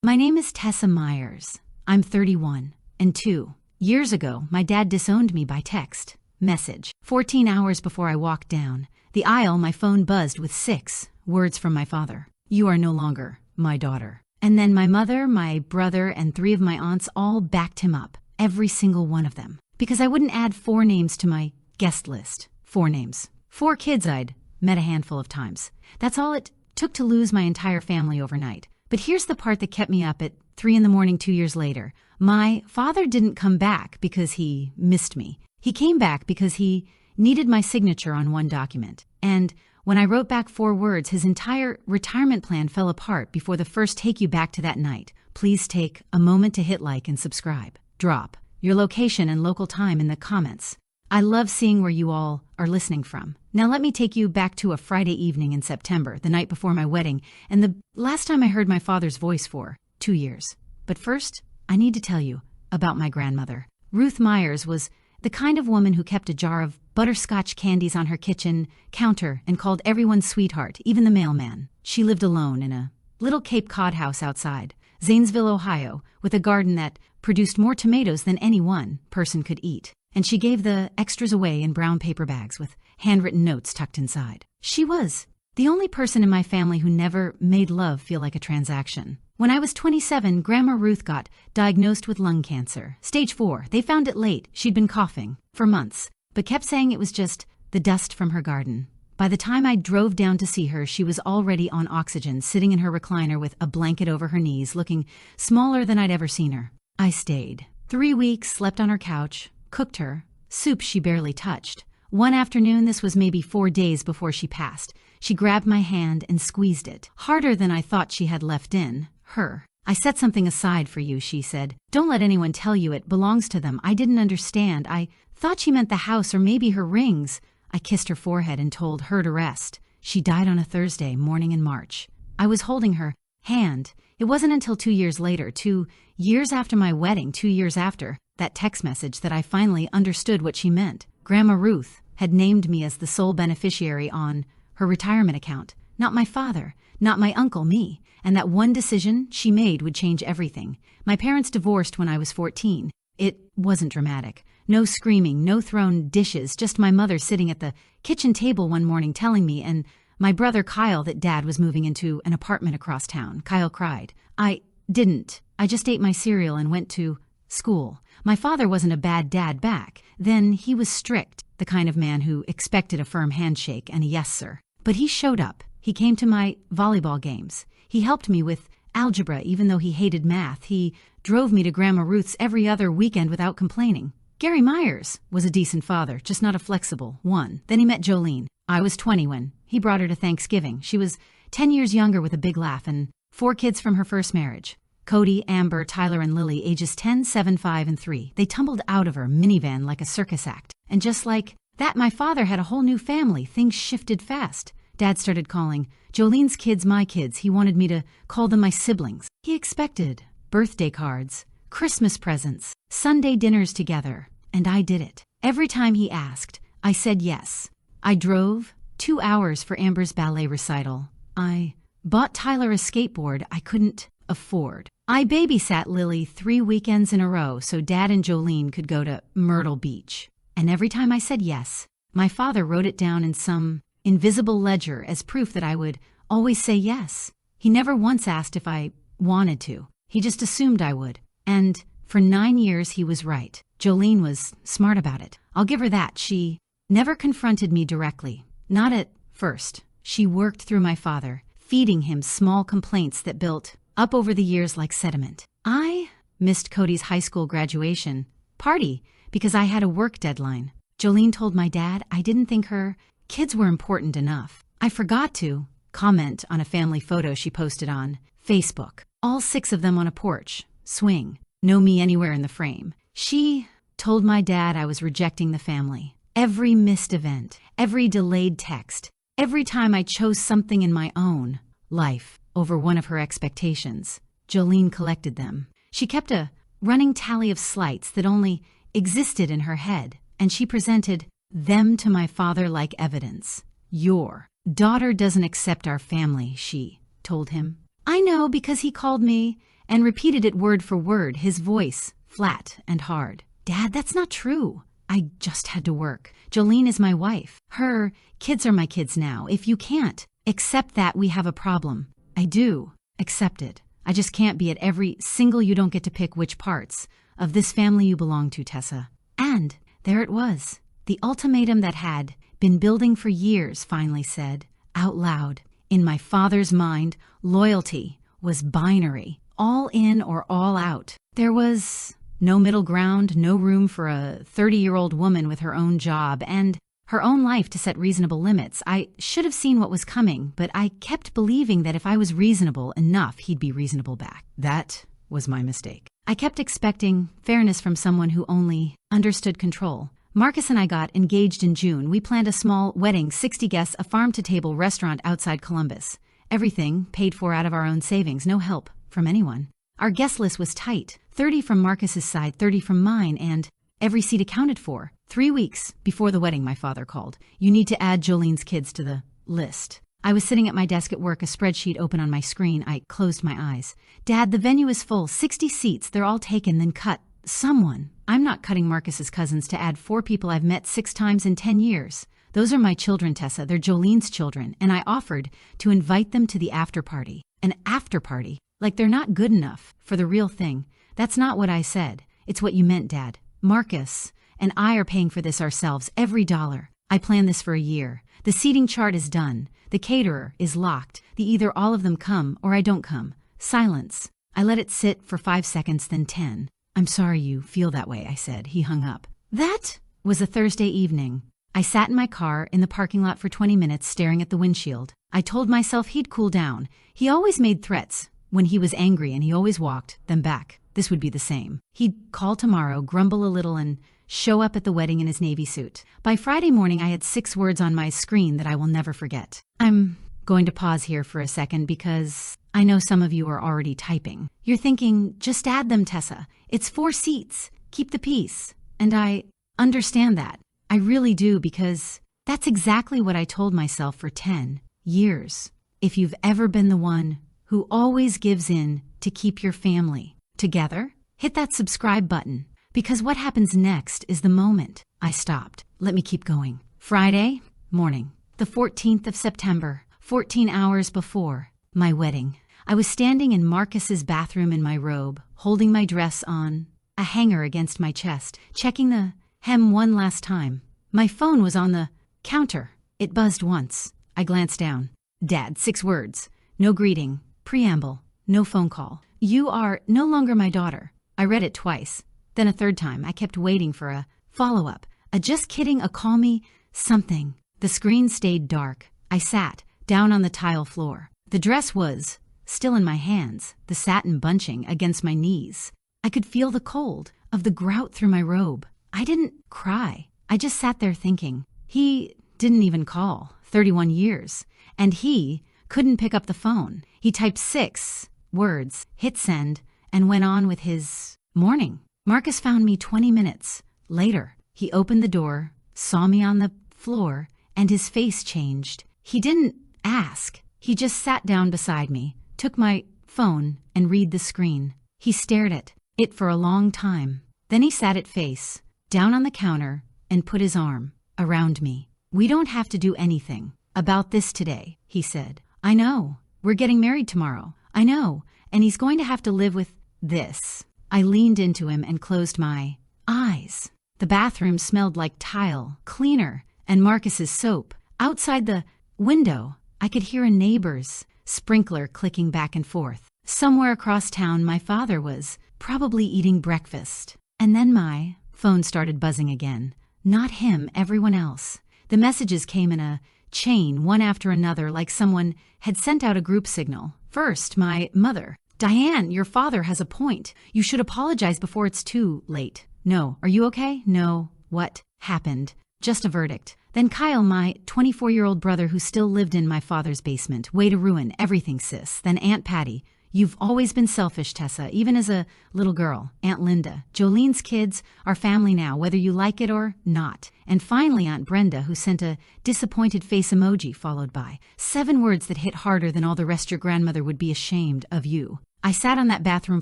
My name is Tessa Myers. I'm 31, and 2 years ago, my dad disowned me by text message. 14 hours before I walked down the aisle, my phone buzzed with 6 words from my father. You are no longer my daughter. And then my mother, my brother, and 3 of my aunts all backed him up, every single one of them, because I wouldn't add 4 names to my guest list. 4 names. 4 kids I'd met a handful of times. That's all it took to lose my entire family overnight. But here's the part that kept me up at 3 in the morning 2 years later. My father didn't come back because he missed me. He came back because he needed my signature on one document. And when I wrote back 4 words, his entire retirement plan fell apart before the first take you back to that night. Please take a moment to hit like and subscribe. Drop your location and local time in the comments. I love seeing where you all are listening from. Now let me take you back to a Friday evening in September, the night before my wedding, and the last time I heard my father's voice for 2 years. But first, I need to tell you about my grandmother. Ruth Myers was the kind of woman who kept a jar of butterscotch candies on her kitchen counter and called everyone sweetheart, even the mailman. She lived alone in a little Cape Cod house outside Zanesville, Ohio, with a garden that produced more tomatoes than any one person could eat. And she gave the extras away in brown paper bags with handwritten notes tucked inside. She was the only person in my family who never made love feel like a transaction. When I was 27, Grandma Ruth got diagnosed with lung cancer. Stage 4. They found it late. She'd been coughing for months, but kept saying it was just the dust from her garden. By the time I drove down to see her, she was already on oxygen, sitting in her recliner with a blanket over her knees, looking smaller than I'd ever seen her. I stayed. 3 weeks, slept on her couch, cooked her soup she barely touched. One afternoon, this was maybe 4 days before she passed, she grabbed my hand and squeezed it, harder than I thought she had left in her. I set something aside for you, she said. Don't let anyone tell you it belongs to them. I didn't understand. I thought she meant the house or maybe her rings. I kissed her forehead and told her to rest. She died on a Thursday morning in March. I was holding her hand. It wasn't until 2 years later, 2 years after my wedding, 2 years after that text message, that I finally understood what she meant. Grandma Ruth had named me as the sole beneficiary on her retirement account. Not my father, not my uncle, me. And that one decision she made would change everything. My parents divorced when I was 14. It wasn't dramatic. No screaming, no thrown dishes, just my mother sitting at the kitchen table one morning telling me and my brother Kyle that Dad was moving into an apartment across town. Kyle cried. I didn't. I just ate my cereal and went to school. My father wasn't a bad dad back then. He was strict, the kind of man who expected a firm handshake and a yes, sir. But he showed up. He came to my volleyball games. He helped me with algebra, even though he hated math. He drove me to Grandma Ruth's every other weekend without complaining. Gary Myers was a decent father, just not a flexible one. Then he met Jolene. I was 20 when he brought her to Thanksgiving. She was 10 years younger with a big laugh and 4 kids from her first marriage. Cody, Amber, Tyler, and Lily, ages 10, 7, 5, and 3. They tumbled out of her minivan like a circus act. And just like that, my father had a whole new family. Things shifted fast. Dad started calling Jolene's kids my kids. He wanted me to call them my siblings. He expected birthday cards, Christmas presents, Sunday dinners together, and I did it. Every time he asked, I said yes. I drove 2 hours for Amber's ballet recital. I bought Tyler a skateboard I couldn't afford. I babysat Lily 3 weekends in a row so Dad and Jolene could go to Myrtle Beach. And every time I said yes, my father wrote it down in some invisible ledger as proof that I would always say yes. He never once asked if I wanted to. He just assumed I would. And for 9 years, he was right. Jolene was smart about it. I'll give her that. She never confronted me directly. Not at first. She worked through my father, feeding him small complaints that built up over the years like sediment. I missed Cody's high school graduation party because I had a work deadline. Jolene told my dad I didn't think her kids were important enough. I forgot to comment on a family photo she posted on Facebook. All 6 of them on a porch, swing, no me anywhere in the frame. She told my dad I was rejecting the family. Every missed event, every delayed text, every time I chose something in my own life over one of her expectations, Jolene collected them. She kept a running tally of slights that only existed in her head, and she presented them to my father like evidence. Your daughter doesn't accept our family, she told him. I know, because he called me and repeated it word for word, his voice flat and hard. Dad, that's not true. I just had to work. Jolene is my wife. Her kids are my kids now. If you can't accept that, we have a problem. I do accept it. I just can't be at every single you don't get to pick which parts of this family you belong to, Tessa. And there it was. The ultimatum that had been building for years finally said, out loud. In my father's mind, loyalty was binary, all in or all out. There was no middle ground, no room for a 30-year-old woman with her own job and her own life to set reasonable limits. I should have seen what was coming, but I kept believing that if I was reasonable enough, he'd be reasonable back. That was my mistake. I kept expecting fairness from someone who only understood control. Marcus and I got engaged in June. We planned a small wedding, 60 guests, a farm-to-table restaurant outside Columbus. Everything paid for out of our own savings, no help from anyone. Our guest list was tight, 30 from Marcus's side, 30 from mine, and every seat accounted for. 3 weeks before the wedding, my father called. You need to add Jolene's kids to the list. I was sitting at my desk at work, a spreadsheet open on my screen. I closed my eyes. Dad, the venue is full, 60 seats. They're all taken, then cut. Someone. I'm not cutting Marcus's cousins to add 4 people I've met 6 times in 10 years. Those are my children, Tessa. They're Jolene's children, and I offered to invite them to the after party. An after party? Like they're not good enough for the real thing. That's not what I said. It's what you meant, Dad. Marcus and I are paying for this ourselves, every dollar. I planned this for a year. The seating chart is done. The caterer is locked. Either all of them come or I don't come. Silence. I let it sit for 5 seconds, then 10. I'm sorry you feel that way, I said. He hung up. That was a Thursday evening. I sat in my car in the parking lot for 20 minutes staring at the windshield. I told myself he'd cool down. He always made threats when he was angry, and he always walked them back. This would be the same. He'd call tomorrow, grumble a little, and show up at the wedding in his navy suit. By Friday morning, I had 6 words on my screen that I will never forget. I'm going to pause here for a second because I know some of you are already typing. You're thinking, just add them, Tessa. It's 4 seats. Keep the peace. And I understand that. I really do, because that's exactly what I told myself for 10 years. If you've ever been the one who always gives in to keep your family together, hit that subscribe button, because what happens next is the moment I stopped. Let me keep going. Friday morning, the 14th of September, 14 hours before my wedding. I was standing in Marcus's bathroom in my robe, holding my dress on a hanger against my chest, checking the hem one last time. My phone was on the counter. It buzzed once. I glanced down. Dad, 6 words. No greeting, preamble, no phone call. You are no longer my daughter. I read it twice. Then a third time. I kept waiting for a follow-up. A just kidding, a call me, something. The screen stayed dark. I sat down on the tile floor. The dress was still in my hands, the satin bunching against my knees. I could feel the cold of the grout through my robe. I didn't cry. I just sat there thinking. He didn't even call. 31 years. And he couldn't pick up the phone. He typed 6 words, hit send, and went on with his morning. Marcus found me 20 minutes later. He opened the door, saw me on the floor, and his face changed. He didn't ask. He just sat down beside me, took my phone, and read the screen. He stared at it for a long time. Then he sat at face, down on the counter, and put his arm around me. We don't have to do anything about this today, he said. I know. We're getting married tomorrow. I know. And he's going to have to live with this. I leaned into him and closed my eyes. The bathroom smelled like tile, cleaner, and Marcus's soap. Outside the window, I could hear a neighbor's sprinkler clicking back and forth. Somewhere across town, my father was probably eating breakfast. And then my phone started buzzing again. Not him, everyone else. The messages came in a chain, one after another, like someone had sent out a group signal. First, my mother. Diane, your father has a point. You should apologize before it's too late. No. Are you okay? No. What happened? Just a verdict. Then Kyle, my 24-year-old brother who still lived in my father's basement. Way to ruin everything, sis. Then Aunt Patty. You've always been selfish, Tessa, even as a little girl. Aunt Linda. Jolene's kids are family now, whether you like it or not. And finally, Aunt Brenda, who sent a disappointed face emoji followed by 7 words that hit harder than all the rest. Your grandmother would be ashamed of you. I sat on that bathroom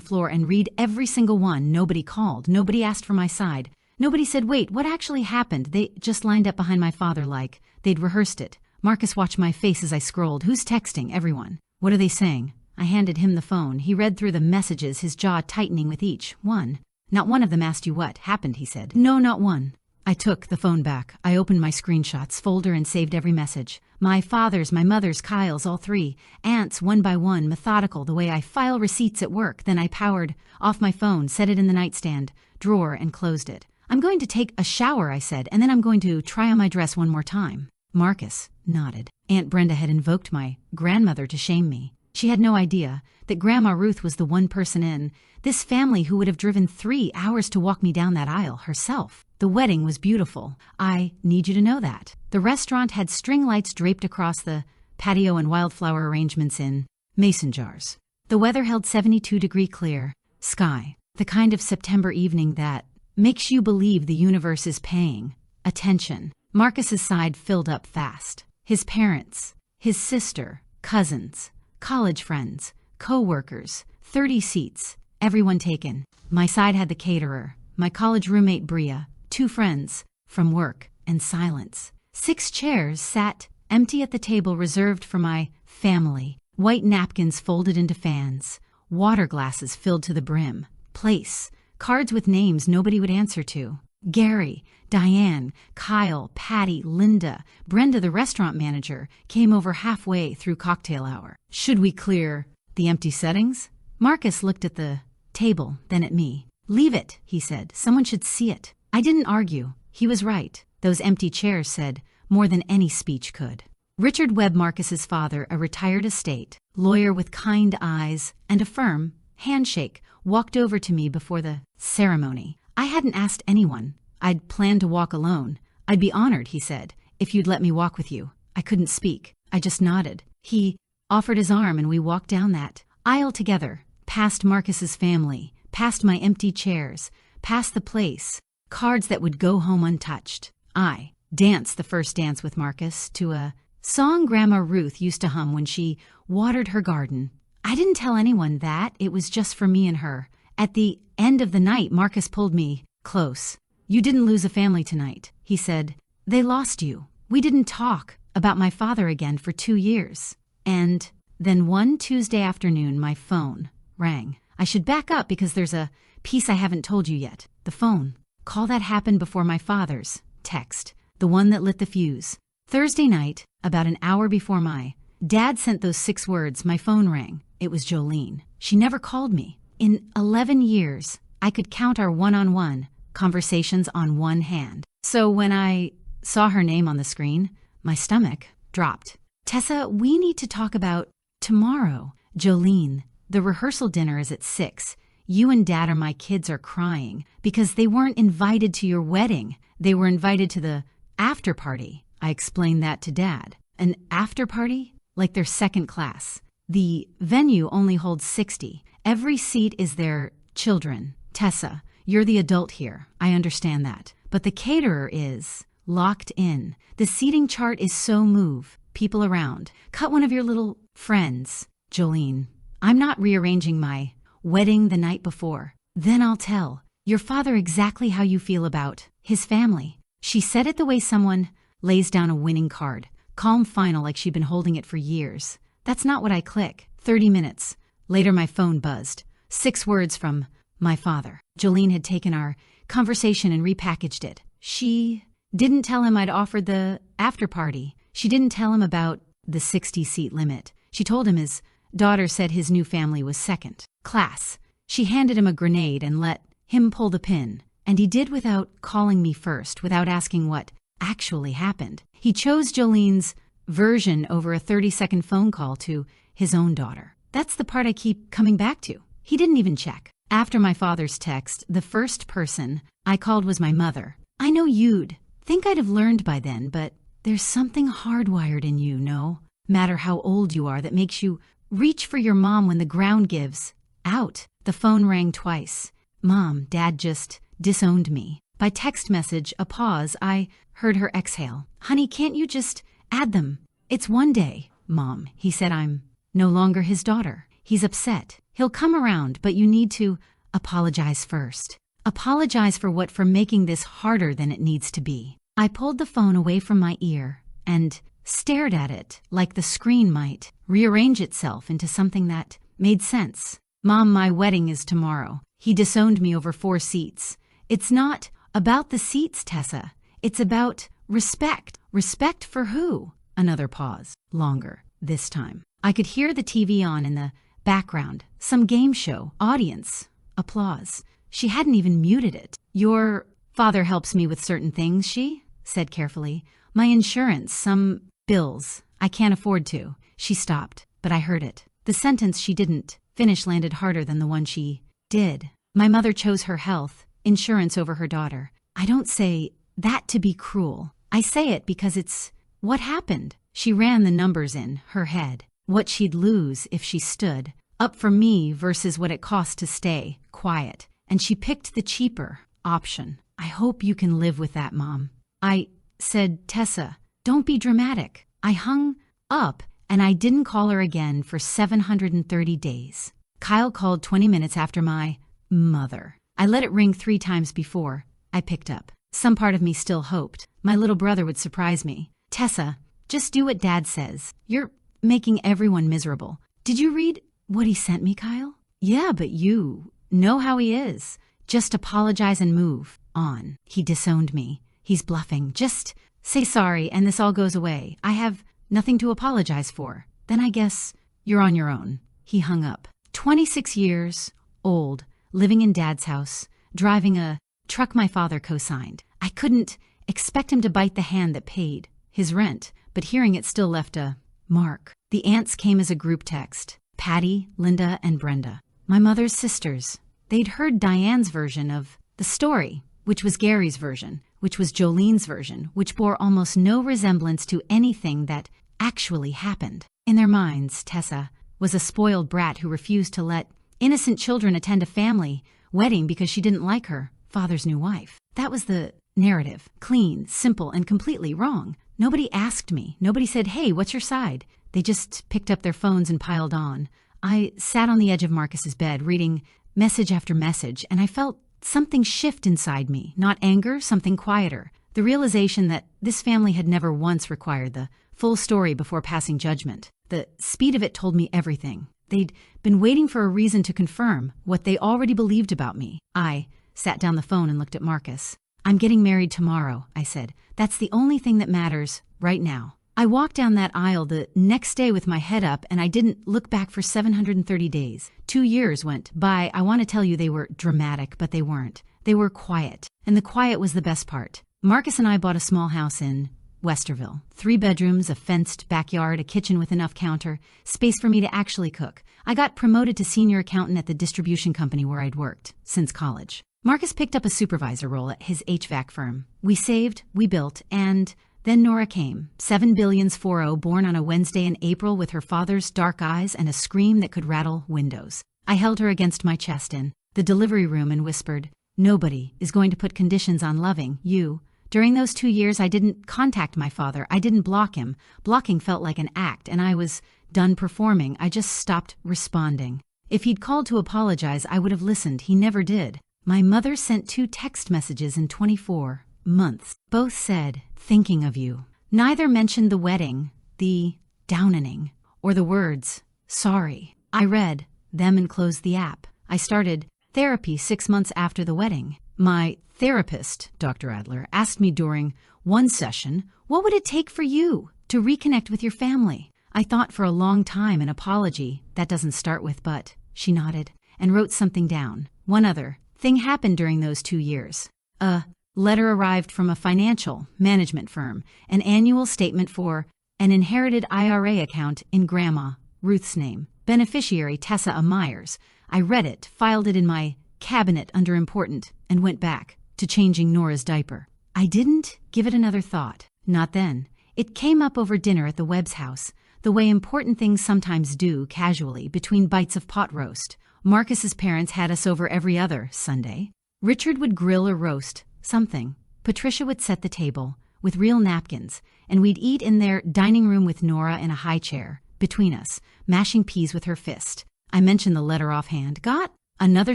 floor and read every single one. Nobody called. Nobody asked for my side. Nobody said, wait, what actually happened? They just lined up behind my father like they'd rehearsed it. Marcus watched my face as I scrolled. Who's texting? Everyone. What are they saying? I handed him the phone. He read through the messages, his jaw tightening with each one. Not one of them asked you what happened, he said. No, not one. I took the phone back. I opened my screenshots folder and saved every message. My father's, my mother's, Kyle's, all three. Aunt's, one by one, methodical, the way I file receipts at work. Then I powered off my phone, set it in the nightstand drawer, and closed it. I'm going to take a shower, I said, and then I'm going to try on my dress one more time. Marcus nodded. Aunt Brenda had invoked my grandmother to shame me. She had no idea that Grandma Ruth was the one person in this family who would have driven 3 hours to walk me down that aisle herself. The wedding was beautiful. I need you to know that. The restaurant had string lights draped across the patio and wildflower arrangements in mason jars. The weather held 72-degree clear sky, the kind of September evening that makes you believe the universe is paying attention. Marcus's side filled up fast. His parents, his sister, cousins, college friends, co-workers, 30 seats, everyone taken. My side had the caterer, my college roommate Bria, 2 friends from work, and silence. 6 chairs sat empty at the table reserved for my family, white napkins folded into fans, water glasses filled to the brim, place, cards with names nobody would answer to. Gary, Diane, Kyle, Patty, Linda, Brenda, the restaurant manager, came over halfway through cocktail hour. Should we clear the empty settings? Marcus looked at the table, then at me. Leave it, he said. Someone should see it. I didn't argue. He was right. Those empty chairs said more than any speech could. Richard Webb, Marcus's father, a retired estate lawyer with kind eyes and a firm handshake, walked over to me before the ceremony. I hadn't asked anyone. I'd planned to walk alone. I'd be honored, he said, if you'd let me walk with you. I couldn't speak. I just nodded. He offered his arm and we walked down that aisle together, past Marcus's family, past my empty chairs, past the place, cards that would go home untouched. I danced the first dance with Marcus to a song Grandma Ruth used to hum when she watered her garden. I didn't tell anyone that. It was just for me and her. At the end of the night, Marcus pulled me close. You didn't lose a family tonight, he said. They lost you. We didn't talk about my father again for 2 years. And then one Tuesday afternoon, my phone rang. I should back up because there's a piece I haven't told you yet. The phone. Call that happened before my father's text, the one that lit the fuse. Thursday night, about an hour before my dad sent those 6 words, my phone rang. It was Jolene. She never called me. In 11 years, I could count our one-on-one conversations on one hand. So when I saw her name on the screen, my stomach dropped. Tessa, we need to talk about tomorrow. Jolene, the rehearsal dinner is at 6. You and Dad or my kids are crying because they weren't invited to your wedding. They were invited to the after party. I explained that to Dad. An after party? Like they're second class. The venue only holds 60. Every seat is their children. Tessa, you're the adult here. I understand that. But the caterer is locked in. The seating chart is so move people around. Cut one of your little friends. Jolene, I'm not rearranging my wedding the night before. Then I'll tell your father exactly how you feel about his family. She said it the way someone lays down a winning card. Calm final, like she'd been holding it for years. That's not what I click. 30 minutes. Later my phone buzzed. 6 words from my father. Jolene had taken our conversation and repackaged it. She didn't tell him I'd offered the after party. She didn't tell him about the 60-seat limit. She told him his daughter said his new family was second class. She handed him a grenade and let him pull the pin. And he did without calling me first, without asking what actually happened. He chose Jolene's version over a 30-second phone call to his own daughter. That's the part I keep coming back to. He didn't even check. After my father's text, the first person I called was my mother. I know you'd think I'd have learned by then, but there's something hardwired in you, no matter how old you are, that makes you reach for your mom when the ground gives out. The phone rang twice. Mom, Dad just disowned me. By text message, a pause, I heard her exhale. Honey, can't you just add them? It's one day, Mom. He said I'm no longer his daughter. He's upset. He'll come around, but you need to apologize first. Apologize for what? For making this harder than it needs to be. I pulled the phone away from my ear and stared at it like the screen might rearrange itself into something that made sense. Mom, my wedding is tomorrow. He disowned me over 4 seats. It's not about the seats, Tessa. It's about respect. Respect for who? Another pause. Longer, this time. I could hear the TV on in the background. Some game show. Audience. Applause. She hadn't even muted it. Your father helps me with certain things, she said carefully. My insurance, some bills. I can't afford to. She stopped, but I heard it. The sentence she didn't finish landed harder than the one she did. My mother chose her health, insurance over her daughter. I don't say that to be cruel. I say it because it's what happened. She ran the numbers in her head. What she'd lose if she stood up for me versus what it cost to stay quiet. And she picked the cheaper option. I hope you can live with that, Mom. I said, Tessa, don't be dramatic. I hung up and I didn't call her again for 730 days. Kyle called 20 minutes after my mother. I let it ring 3 times before I picked up. Some part of me still hoped my little brother would surprise me. Tessa, just do what Dad says. You're making everyone miserable. Did you read what he sent me, Kyle? Yeah, but you know how he is. Just apologize and move on. He disowned me. He's bluffing. Just say sorry and this all goes away. I have nothing to apologize for. Then I guess you're on your own. He hung up. 26 years old, living in Dad's house, driving a truck my father co-signed. I couldn't expect him to bite the hand that paid his rent, but hearing it still left a mark. The aunts came as a group text. Patty, Linda, and Brenda. My mother's sisters. They'd heard Diane's version of the story, which was Gary's version, which was Jolene's version, which bore almost no resemblance to anything that actually happened. In their minds, Tessa was a spoiled brat who refused to let innocent children attend a family wedding because she didn't like her father's new wife. That was the narrative. Clean, simple, and completely wrong. Nobody asked me. Nobody said, hey, what's your side? They just picked up their phones and piled on. I sat on the edge of Marcus's bed, reading message after message, and I felt something shift inside me. Not anger, something quieter. The realization that this family had never once required the full story before passing judgment. The speed of it told me everything. They'd been waiting for a reason to confirm what they already believed about me. I sat down the phone and looked at Marcus. I'm getting married tomorrow, I said. That's the only thing that matters right now. I walked down that aisle the next day with my head up, and I didn't look back for 730 days. 2 years went by. I want to tell you they were dramatic, but they weren't. They were quiet, and the quiet was the best part. Marcus and I bought a small house in Westerville. 3 bedrooms, a fenced backyard, a kitchen with enough counter, space for me to actually cook. I got promoted to senior accountant at the distribution company where I'd worked since college. Marcus picked up a supervisor role at his HVAC firm. We saved, we built, and then Nora came, 7 billions 40, born on a Wednesday in April with her father's dark eyes and a scream that could rattle windows. I held her against my chest in the delivery room and whispered, nobody is going to put conditions on loving you. During those 2 years, I didn't contact my father. I didn't block him. Blocking felt like an act, and I was done performing. I just stopped responding. If he'd called to apologize, I would have listened. He never did. My mother sent 2 text messages in 24 months. Both said, thinking of you. Neither mentioned the wedding, the downing, or the words, sorry. I read them and closed the app. I started therapy 6 months after the wedding. My therapist, Dr. Adler, asked me during one session, what would it take for you to reconnect with your family? I thought for a long time an apology, that doesn't start with but. She nodded and wrote something down. One other thing happened during those 2 years. A letter arrived from a financial management firm, an annual statement for an inherited IRA account in Grandma Ruth's name. Beneficiary Tessa A. Myers. I read it, filed it in my cabinet under important, and went back to changing Nora's diaper. I didn't give it another thought. Not then. It came up over dinner at the Webb's house, the way important things sometimes do, casually, between bites of pot roast. Marcus's parents had us over every other Sunday. Richard would grill or roast something. Patricia would set the table with real napkins, and we'd eat in their dining room with Nora in a high chair between us, mashing peas with her fist. I mentioned the letter offhand. Got another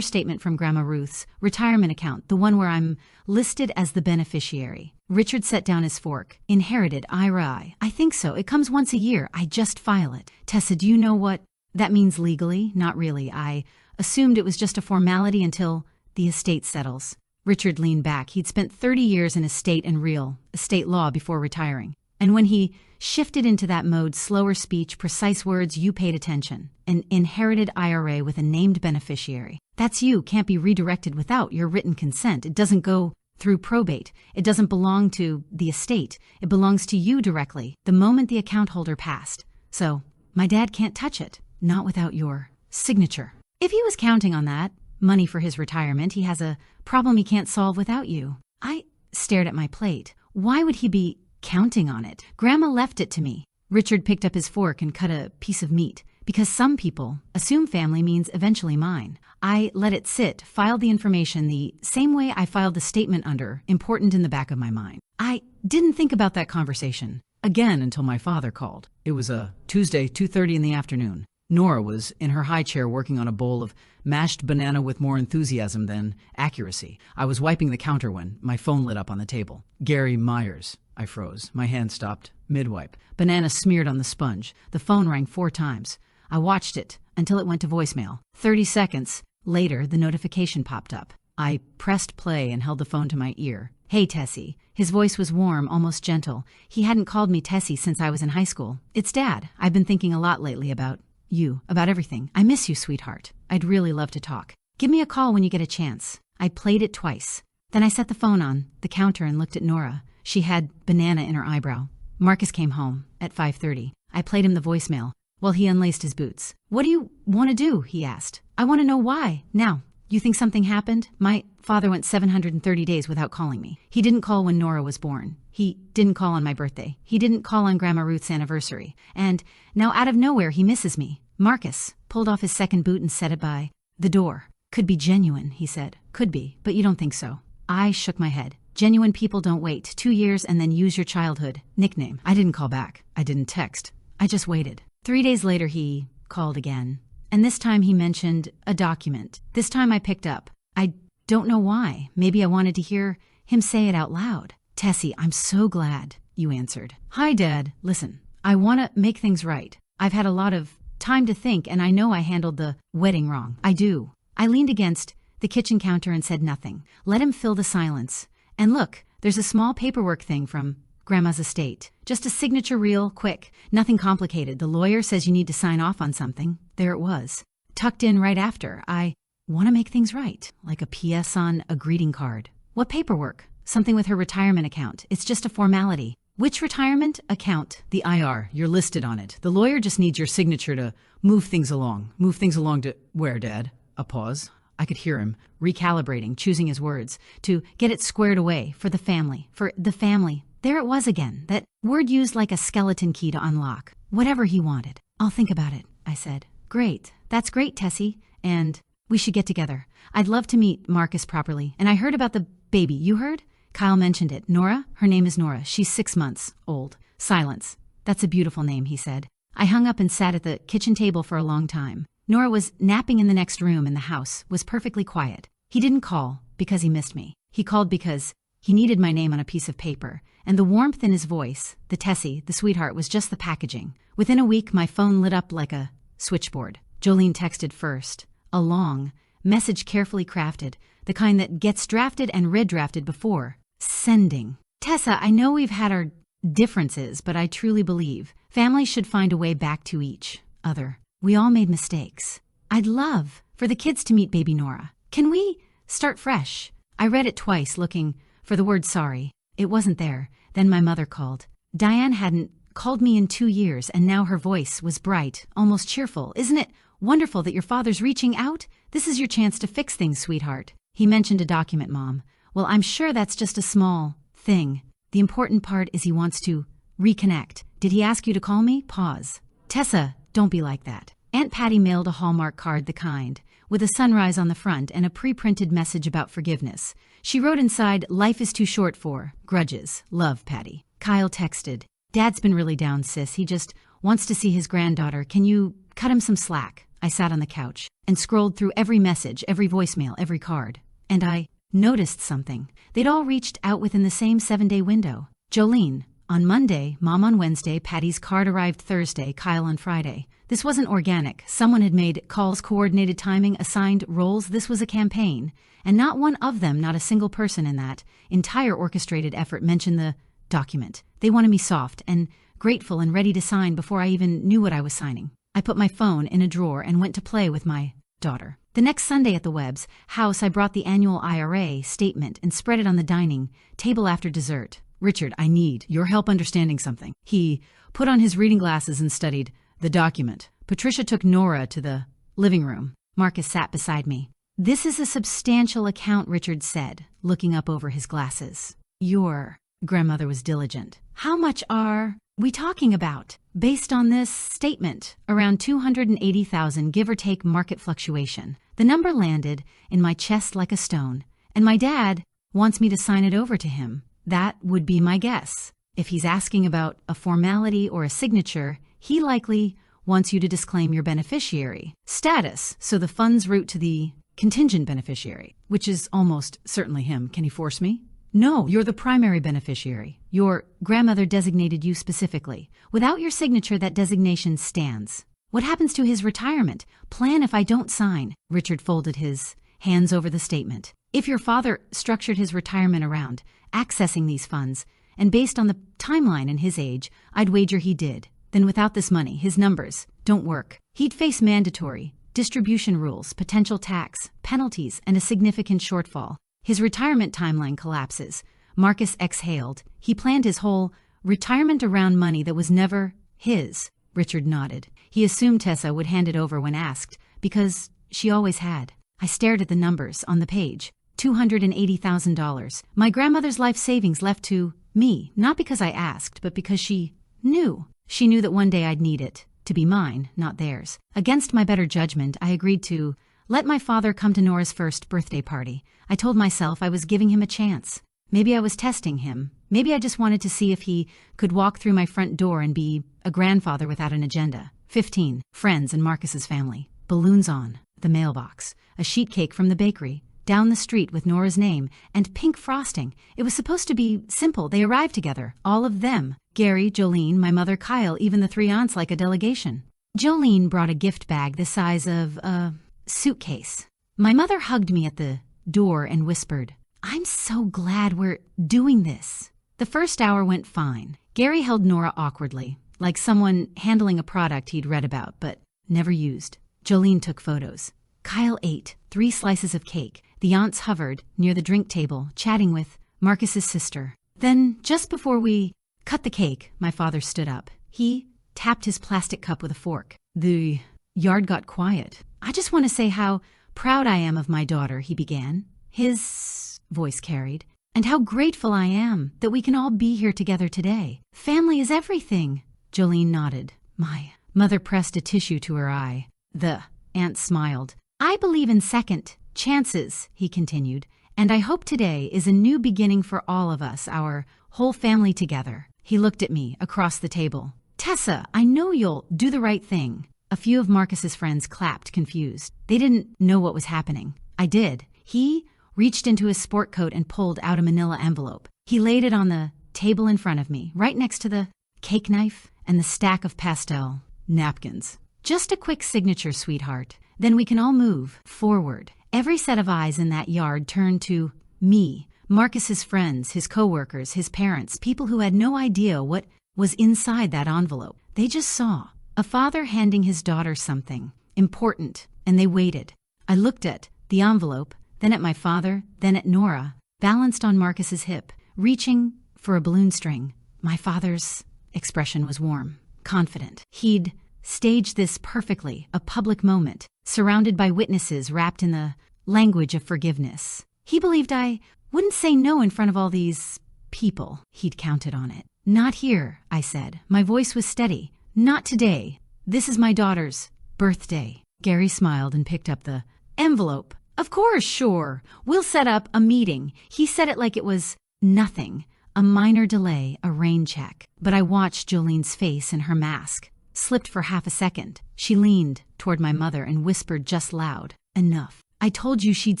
statement from Grandma Ruth's retirement account, the one where I'm listed as the beneficiary. Richard set down his fork. Inherited IRA. I think so. It comes once a year. I just file it. Tessa, do you know what that means legally? Not really. I assumed it was just a formality until the estate settles. Richard leaned back. He'd spent 30 years in estate and real estate law before retiring. And when he shifted into that mode, slower speech, precise words, you paid attention. An inherited IRA with a named beneficiary. That's you. Can't be redirected without your written consent. It doesn't go through probate. It doesn't belong to the estate. It belongs to you directly, the moment the account holder passed. So, my dad can't touch it. Not without your signature. If he was counting on that money for his retirement, he has a problem he can't solve without you. I stared at my plate. Why would he be counting on it? Grandma left it to me. Richard picked up his fork and cut a piece of meat. Because some people assume family means eventually mine. I let it sit, filed the information the same way I filed the statement under, important in the back of my mind. I didn't think about that conversation again until my father called. It was a Tuesday, 2:30 in the afternoon. Nora was in her high chair working on a bowl of mashed banana with more enthusiasm than accuracy. I was wiping the counter when my phone lit up on the table. Gary Myers. I froze. My hand stopped mid-wipe. Banana smeared on the sponge. The phone rang 4 times. I watched it until it went to voicemail. 30 seconds later, the notification popped up. I pressed play and held the phone to my ear. Hey, Tessie. His voice was warm, almost gentle. He hadn't called me Tessie since I was in high school. It's Dad. I've been thinking a lot lately about you, about everything. I miss you, sweetheart. I'd really love to talk. Give me a call when you get a chance. I played it twice. Then I set the phone on the counter and looked at Nora. She had banana in her eyebrow. Marcus came home at 5:30. I played him the voicemail while he unlaced his boots. What do you want to do? He asked. I want to know why. Now, you think something happened? My father went 730 days without calling me. He didn't call when Nora was born. He didn't call on my birthday. He didn't call on Grandma Ruth's anniversary. And now out of nowhere, he misses me. Marcus pulled off his second boot and set it by the door. Could be genuine, he said. Could be, but you don't think so. I shook my head. Genuine people don't wait 2 years and then use your childhood nickname. I didn't call back. I didn't text. I just waited. 3 days later, he called again. And this time he mentioned a document. This time I picked up. I don't know why. Maybe I wanted to hear him say it out loud. Tessie, I'm so glad you answered. Hi, Dad. Listen, I want to make things right. I've had a lot of time to think, and I know I handled the wedding wrong. I do. I leaned against the kitchen counter and said nothing. Let him fill the silence. And look, there's a small paperwork thing from Grandma's estate. Just a signature reel, quick. Nothing complicated. The lawyer says you need to sign off on something. There it was. Tucked in right after. I want to make things right. Like a PS on a greeting card. What paperwork? Something with her retirement account. It's just a formality. Which retirement account? The IR. You're listed on it. The lawyer just needs your signature to move things along. Move things along to where, Dad? A pause. I could hear him recalibrating, choosing his words, to get it squared away for the family. For the family. There it was again, that word used like a skeleton key to unlock. Whatever he wanted. I'll think about it, I said. Great. That's great, Tessie. And we should get together. I'd love to meet Marcus properly. And I heard about the baby. You heard? Kyle mentioned it. Nora? Her name is Nora. She's 6 months old. Silence. That's a beautiful name, he said. I hung up and sat at the kitchen table for a long time. Nora was napping in the next room, and the house was perfectly quiet. He didn't call because he missed me. He called because he needed my name on a piece of paper. And the warmth in his voice, the Tessie, the sweetheart, was just the packaging. Within a week, my phone lit up like a switchboard. Jolene texted first. A long message, carefully crafted. The kind that gets drafted and read drafted before sending. Tessa, I know we've had our differences, but I truly believe families should find a way back to each other. We all made mistakes. I'd love for the kids to meet baby Nora. Can we start fresh? I read it twice, looking for the word sorry. It wasn't there. Then my mother called. Diane hadn't called me in 2 years, and now her voice was bright, almost cheerful. Isn't it wonderful that your father's reaching out? This is your chance to fix things, sweetheart. He mentioned a document, Mom. Well, I'm sure that's just a small thing. The important part is he wants to reconnect. Did he ask you to call me? Pause. Tessa, don't be like that. Aunt Patty mailed a Hallmark card, the kind, with a sunrise on the front and a pre-printed message about forgiveness. She wrote inside, life is too short for grudges. Love, Patty. Kyle texted, Dad's been really down, sis. He just wants to see his granddaughter. Can you cut him some slack? I sat on the couch and scrolled through every message, every voicemail, every card. And I noticed something. They'd all reached out within the same 7-day window. Jolene, on Monday, Mom on Wednesday, Patty's card arrived Thursday, Kyle on Friday. This wasn't organic. Someone had made calls, coordinated timing, assigned roles. This was a campaign. And not one of them, not a single person in that entire orchestrated effort mentioned the document. They wanted me soft and grateful and ready to sign before I even knew what I was signing. I put my phone in a drawer and went to play with my daughter. The next Sunday at the Webb's house, I brought the annual IRA statement and spread it on the dining table after dessert. Richard, I need your help understanding something. He put on his reading glasses and studied the document. Patricia took Nora to the living room. Marcus sat beside me. This is a substantial account, Richard said, looking up over his glasses. Your grandmother was diligent. How much are we talking about? Based on this statement, around $280,000, give or take market fluctuation. The number landed in my chest like a stone, and my dad wants me to sign it over to him. That would be my guess. If he's asking about a formality or a signature, he likely wants you to disclaim your beneficiary status, so the funds route to the contingent beneficiary, which is almost certainly him. Can he force me? No, you're the primary beneficiary. Your grandmother designated you specifically. Without your signature, that designation stands. What happens to his retirement plan if I don't sign? Richard folded his hands over the statement. If your father structured his retirement around accessing these funds, and based on the timeline and his age, I'd wager he did. Then without this money, his numbers don't work. He'd face mandatory distribution rules, potential tax, penalties, and a significant shortfall. His retirement timeline collapses. Marcus exhaled. He planned his whole retirement around money that was never his. Richard nodded. He assumed Tessa would hand it over when asked, because she always had. I stared at the numbers on the page. $280,000. My grandmother's life savings left to me, not because I asked, but because she knew. She knew that one day I'd need it, to be mine, not theirs. Against my better judgment, I agreed to let my father come to Nora's first birthday party. I told myself I was giving him a chance. Maybe I was testing him. Maybe I just wanted to see if he could walk through my front door and be a grandfather without an agenda. 15. Friends and Marcus's family. Balloons on the mailbox. A sheet cake from the bakery. Down the street with Nora's name and pink frosting. It was supposed to be simple. They arrived together. All of them. Gary, Jolene, my mother, Kyle, even the 3 aunts like a delegation. Jolene brought a gift bag the size of a suitcase. My mother hugged me at the door and whispered, I'm so glad we're doing this. The first hour went fine. Gary held Nora awkwardly, like someone handling a product he'd read about but never used. Jolene took photos. Kyle ate 3 slices of cake. The aunts hovered near the drink table, chatting with Marcus's sister. Then, just before we cut the cake, my father stood up. He tapped his plastic cup with a fork. The yard got quiet. I just want to say how proud I am of my daughter, he began. His voice carried. And how grateful I am that we can all be here together today. Family is everything. Jolene nodded. My mother pressed a tissue to her eye. The aunt smiled. I believe in second chances, he continued, and I hope today is a new beginning for all of us, our whole family together. He looked at me across the table. Tessa, I know you'll do the right thing. A few of Marcus's friends clapped, confused. They didn't know what was happening. I did. He reached into his sport coat and pulled out a manila envelope. He laid it on the table in front of me, right next to the cake knife and the stack of pastel napkins. Just a quick signature, sweetheart. Then we can all move forward. Every set of eyes in that yard turned to me, Marcus's friends, his coworkers, his parents, people who had no idea what was inside that envelope. They just saw a father handing his daughter something important, and they waited. I looked at the envelope, then at my father, then at Nora, balanced on Marcus's hip, reaching for a balloon string. My father's expression was warm, confident. He'd staged this perfectly, a public moment, surrounded by witnesses wrapped in the language of forgiveness. He believed I wouldn't say no in front of all these people. He'd counted on it. Not here, I said. My voice was steady. Not today. This is my daughter's birthday. Gary smiled and picked up the envelope. Of course, sure. We'll set up a meeting. He said it like it was nothing. A minor delay, a rain check. But I watched Jolene's face and her mask. Slipped for half a second. She leaned toward my mother and whispered just loud, "Enough. I told you she'd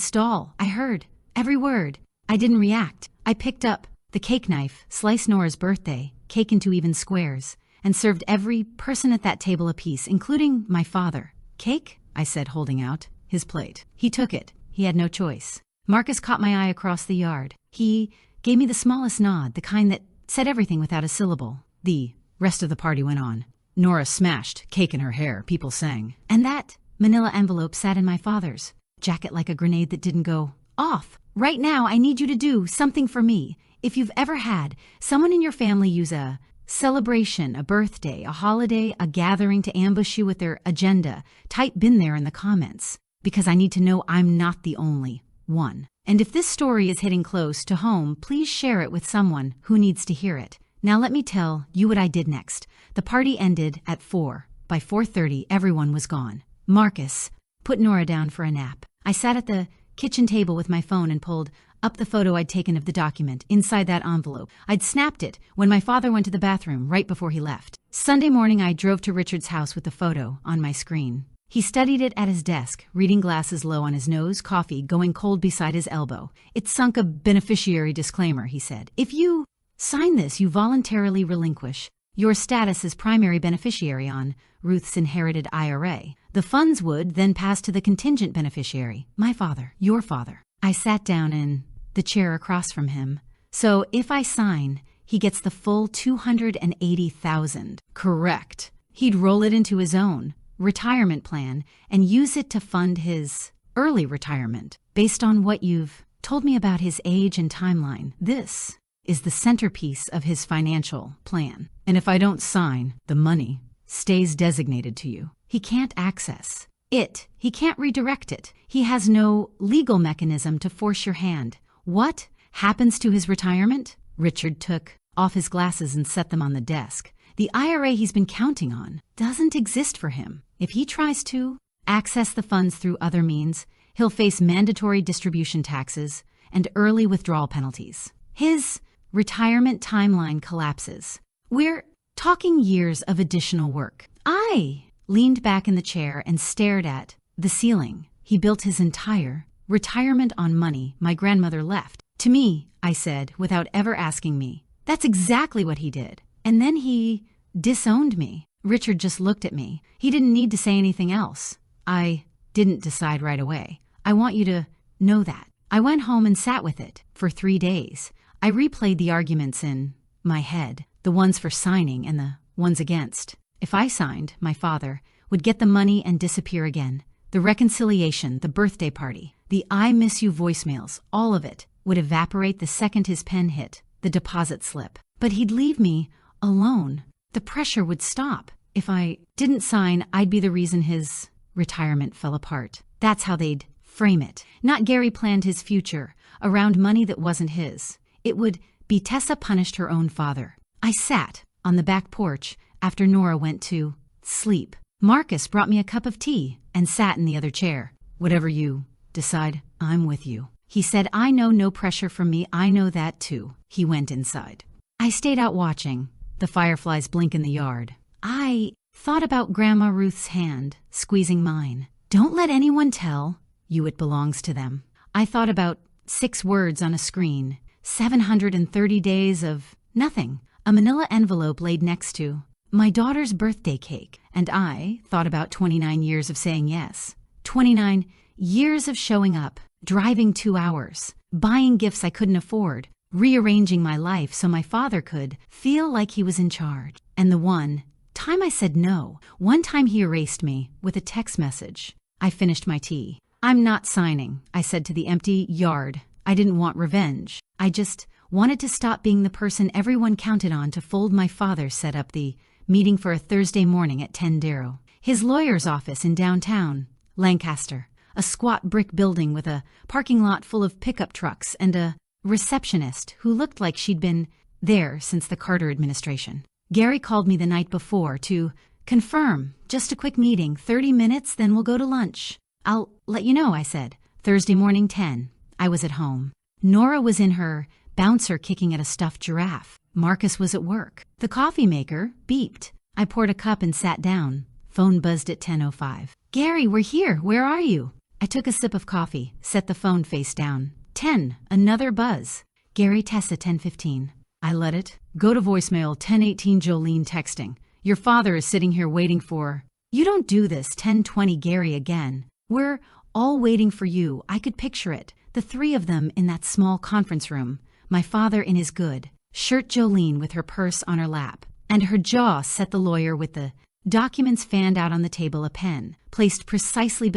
stall. I heard every word." I didn't react. I picked up the cake knife, sliced Nora's birthday cake into even squares, and served every person at that table a piece, including my father. "Cake?" I said, holding out his plate. He took it. He had no choice. Marcus caught my eye across the yard. He gave me the smallest nod, the kind that said everything without a syllable. The rest of the party went on. Nora smashed cake in her hair. People sang. And that manila envelope sat in my father's jacket like a grenade that didn't go off. "Right now, I need you to do something for me. If you've ever had someone in your family use a celebration, a birthday, a holiday, a gathering to ambush you with their agenda, type 'been there' in the comments, because I need to know I'm not the only one. And if this story is hitting close to home, please share it with someone who needs to hear it." Now let me tell you what I did next. The party ended at 4. By 4:30, everyone was gone. Marcus put Nora down for a nap. I sat at the kitchen table with my phone and pulled up the photo I'd taken of the document inside that envelope. I'd snapped it when my father went to the bathroom right before he left. Sunday morning, I drove to Richard's house with the photo on my screen. He studied it at his desk, reading glasses low on his nose, coffee going cold beside his elbow. "It sunk a beneficiary disclaimer," he said. "If you sign this, you voluntarily relinquish your status as primary beneficiary on Ruth's inherited IRA. The funds would then pass to the contingent beneficiary, my father, your father." I sat down in the chair across from him. "So if I sign, he gets the full $280,000. Correct. He'd roll it into his own retirement plan and use it to fund his early retirement. Based on what you've told me about his age and timeline, this is the centerpiece of his financial plan. And if I don't sign, the money stays designated to you. He can't access it. He can't redirect it. He has no legal mechanism to force your hand. What happens to his retirement?" Richard took off his glasses and set them on the desk. "The IRA he's been counting on doesn't exist for him. If he tries to access the funds through other means, he'll face mandatory distribution taxes and early withdrawal penalties. His retirement timeline collapses. We're talking years of additional work." I leaned back in the chair and stared at the ceiling. "He built his entire retirement on money my grandmother left to me," I said, without ever asking me. "That's exactly what he did. And then he disowned me." Richard just looked at me. He didn't need to say anything else. I didn't decide right away. "I want you to know that." I went home and sat with it for 3 days. I replayed the arguments in my head, the ones for signing and the ones against. If I signed, my father would get the money and disappear again. The reconciliation, the birthday party, the "I miss you" voicemails, all of it would evaporate the second his pen hit the deposit slip. But he'd leave me alone. The pressure would stop. If I didn't sign, I'd be the reason his retirement fell apart. That's how they'd frame it. Not Gary planned his future around money that wasn't his. It would be Tessa punished her own father. I sat on the back porch after Nora went to sleep. Marcus brought me a cup of tea and sat in the other chair. "Whatever you decide, I'm with you," he said. "I know no pressure from me. I know that too." He went inside. I stayed out watching the fireflies blink in the yard. I thought about Grandma Ruth's hand squeezing mine. "Don't let anyone tell you it belongs to them." I thought about 6 words on a screen, 730 days of nothing, a manila envelope laid next to my daughter's birthday cake, and I thought about 29 years of saying yes. 29 years of showing up, driving 2 hours, buying gifts I couldn't afford, rearranging my life so my father could feel like he was in charge. And the one time I said no, one time he erased me with a text message. I finished my tea. "I'm not signing," I said to the empty yard. I didn't want revenge. I just wanted to stop being the person everyone counted on to fold. My father set up the meeting for a Thursday morning at 10:00. His lawyer's office in downtown Lancaster, a squat brick building with a parking lot full of pickup trucks and a receptionist who looked like she'd been there since the Carter administration. Gary called me the night before to confirm. "Just a quick meeting, 30 minutes, then we'll go to lunch." "I'll let you know," I said. Thursday morning, 10. I was at home. Nora was in her bouncer kicking at a stuffed giraffe. Marcus was at work. The coffee maker beeped. I poured a cup and sat down. Phone buzzed at 10:05. Gary, we're here. Where are you? I took a sip of coffee, set the phone face down. 10. Another buzz. Gary, Tessa, 10:15. I let it go to voicemail. 10:18. Jolene texting. Your father is sitting here waiting for... You don't do this. 10:20. Gary again. We're all waiting for you. I could picture it. The three of them in that small conference room. My father in his good shirt, Jolene with her purse on her lap, and her jaw set, the lawyer with the documents fanned out on the table, a pen placed precisely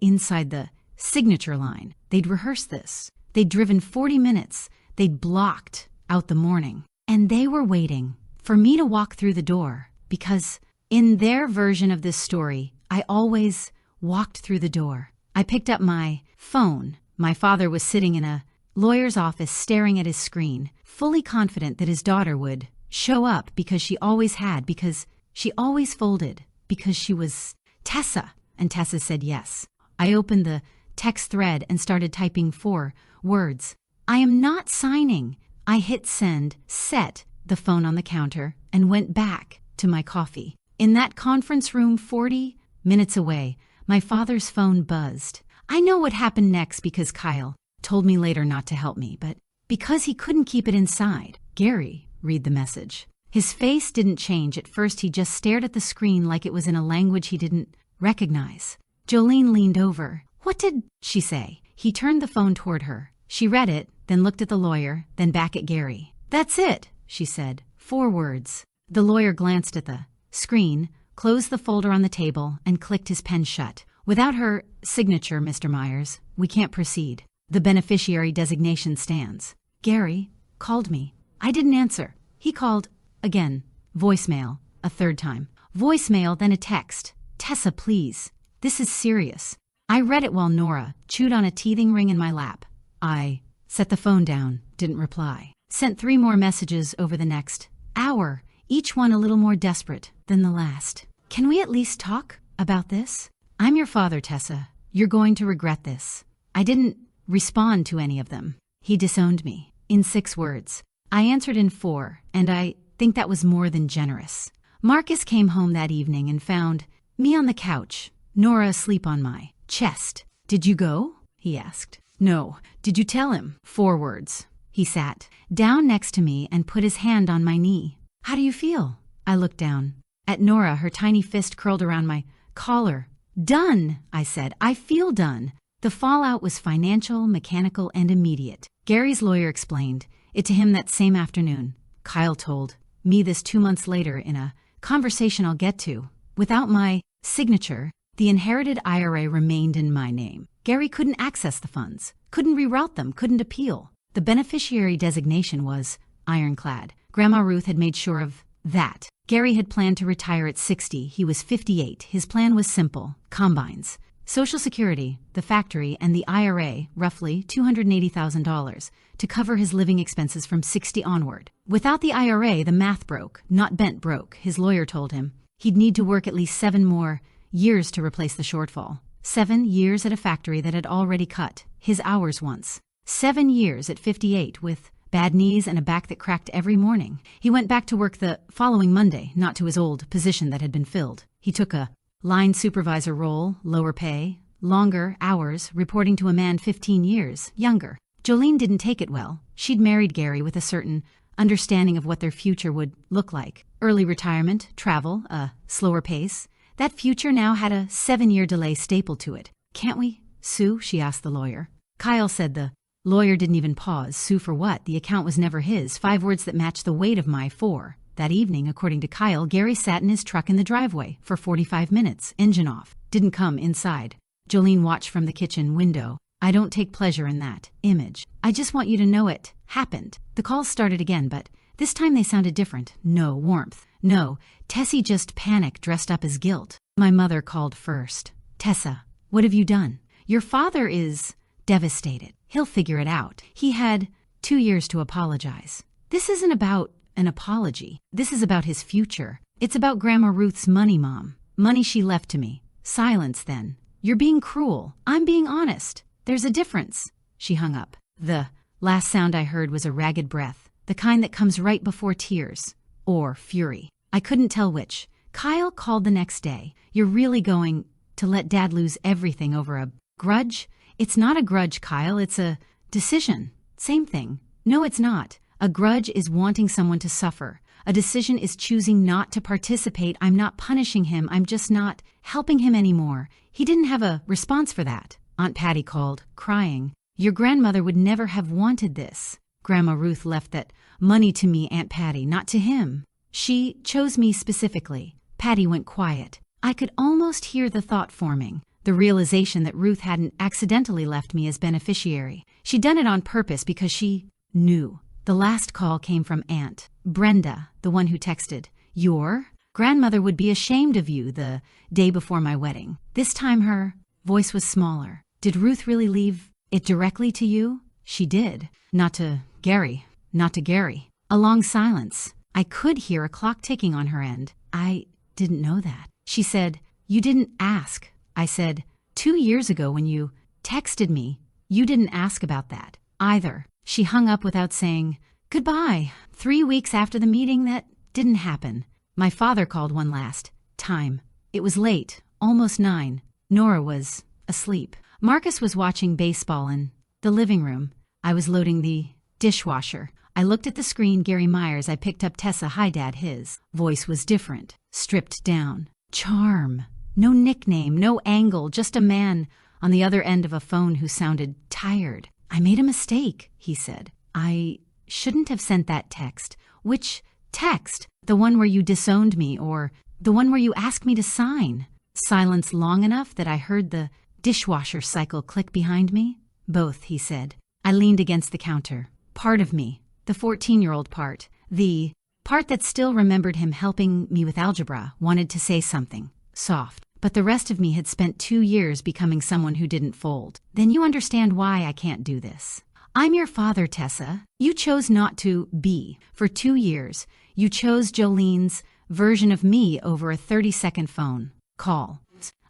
inside the signature line. They'd rehearsed this. They'd driven 40 minutes. They'd blocked out the morning. And they were waiting for me to walk through the door, because in their version of this story, I always walked through the door. I picked up my phone. My father was sitting in a lawyer's office staring at his screen, fully confident that his daughter would show up, because she always had, because she always folded, because she was Tessa. And Tessa said yes. I opened the text thread and started typing 4 words. I am not signing. I hit send, set the phone on the counter, and went back to my coffee. In that conference room 40 minutes away, my father's phone buzzed. I know what happened next, because Kyle told me later not to help me, but because he couldn't keep it inside. Gary, read the message. His face didn't change. At first he just stared at the screen like it was in a language he didn't recognize. Jolene leaned over. What did she say? He turned the phone toward her. She read it, then looked at the lawyer, then back at Gary. That's it, she said. 4 words. The lawyer glanced at the screen, closed the folder on the table, and clicked his pen shut. Without her signature, Mr. Myers, we can't proceed. The beneficiary designation stands. Gary called me. I didn't answer. He called again. Voicemail. A 3rd time. Voicemail, then a text. Tessa, please. This is serious. I read it while Nora chewed on a teething ring in my lap. I set the phone down, didn't reply. Sent 3 more messages over the next hour, each one a little more desperate than the last. Can we at least talk about this? I'm your father, Tessa. You're going to regret this. I didn't respond to any of them. He disowned me. In 6 words. I answered in 4, and I think that was more than generous. Marcus came home that evening and found me on the couch, Nora asleep on my chest. Did you go? He asked. No. Did you tell him? 4 words. He sat down next to me and put his hand on my knee. How do you feel? I looked down at Nora, her tiny fist curled around my collar. Done, I said. I feel done. The fallout was financial, mechanical, and immediate. Gary's lawyer explained it to him that same afternoon. Kyle told me this 2 months later in a conversation I'll get to. Without my signature, the inherited IRA remained in my name. Gary couldn't access the funds, couldn't reroute them, couldn't appeal. The beneficiary designation was ironclad. Grandma Ruth had made sure of that. Gary had planned to retire at 60. He was 58. His plan was simple. Combines Social Security, the factory, and the IRA, roughly $280,000, to cover his living expenses from 60 onward. Without the IRA, the math broke, not bent broke, his lawyer told him. He'd need to work at least 7 more years to replace the shortfall. 7 years at a factory that had already cut his hours once. 7 years at 58 with bad knees and a back that cracked every morning. He went back to work the following Monday, not to his old position that had been filled. He took a line supervisor role, lower pay, longer hours, reporting to a man 15 years younger. Jolene didn't take it well. She'd married Gary with a certain understanding of what their future would look like. Early retirement, travel, a slower pace. That future now had a 7-year delay stapled to it. Can't we sue? She asked the lawyer. Kyle said the lawyer didn't even pause. Sue for what? The account was never his. 5 words that matched the weight of my 4. That evening, according to Kyle, Gary sat in his truck in the driveway for 45 minutes, engine off. Didn't come inside. Jolene watched from the kitchen window. I don't take pleasure in that image. I just want you to know it happened. The calls started again, but this time they sounded different. No warmth. No, Tessie just panicked, dressed up as guilt. My mother called first. Tessa, what have you done? Your father is devastated. He'll figure it out. He had 2 years to apologize. This isn't about an apology. This is about his future. It's about Grandma Ruth's money, Mom. Money she left to me. Silence, then. You're being cruel. I'm being honest. There's a difference. She hung up. The last sound I heard was a ragged breath, the kind that comes right before tears. Or fury. I couldn't tell which. Kyle called the next day. You're really going to let Dad lose everything over a grudge? It's not a grudge, Kyle. It's a decision. Same thing. No, it's not. A grudge is wanting someone to suffer. A decision is choosing not to participate. I'm not punishing him. I'm just not helping him anymore. He didn't have a response for that. Aunt Patty called, crying. Your grandmother would never have wanted this. Grandma Ruth left that money to me, Aunt Patty, not to him. She chose me specifically. Patty went quiet. I could almost hear the thought forming, the realization that Ruth hadn't accidentally left me as beneficiary. She'd done it on purpose because she knew. The last call came from Aunt Brenda, the one who texted, Your grandmother would be ashamed of you the day before my wedding. This time her voice was smaller. Did Ruth really leave it directly to you? She did. Not to Gary. Not to Gary. A long silence. I could hear a clock ticking on her end. I didn't know that. She said, You didn't ask. I said, 2 years ago when you texted me, you didn't ask about that either. She hung up without saying goodbye. 3 weeks after the meeting, that didn't happen. My father called one last time. It was late, almost 9. Nora was asleep. Marcus was watching baseball in the living room. I was loading the dishwasher. I looked at the screen. Gary Myers. I picked up Tessa. Hi, Dad. His voice was different, stripped down. Charm. No nickname, no angle, just a man on the other end of a phone who sounded tired. I made a mistake, he said. I shouldn't have sent that text. Which text? The one where you disowned me, or the one where you asked me to sign? Silence long enough that I heard the dishwasher cycle click behind me? Both, he said. I leaned against the counter. Part of me, the 14-year-old part, the part that still remembered him helping me with algebra, wanted to say something soft. But the rest of me had spent 2 years becoming someone who didn't fold. Then you understand why I can't do this. I'm your father, Tessa. You chose not to be. For 2 years, you chose Jolene's version of me over a 30-second phone call.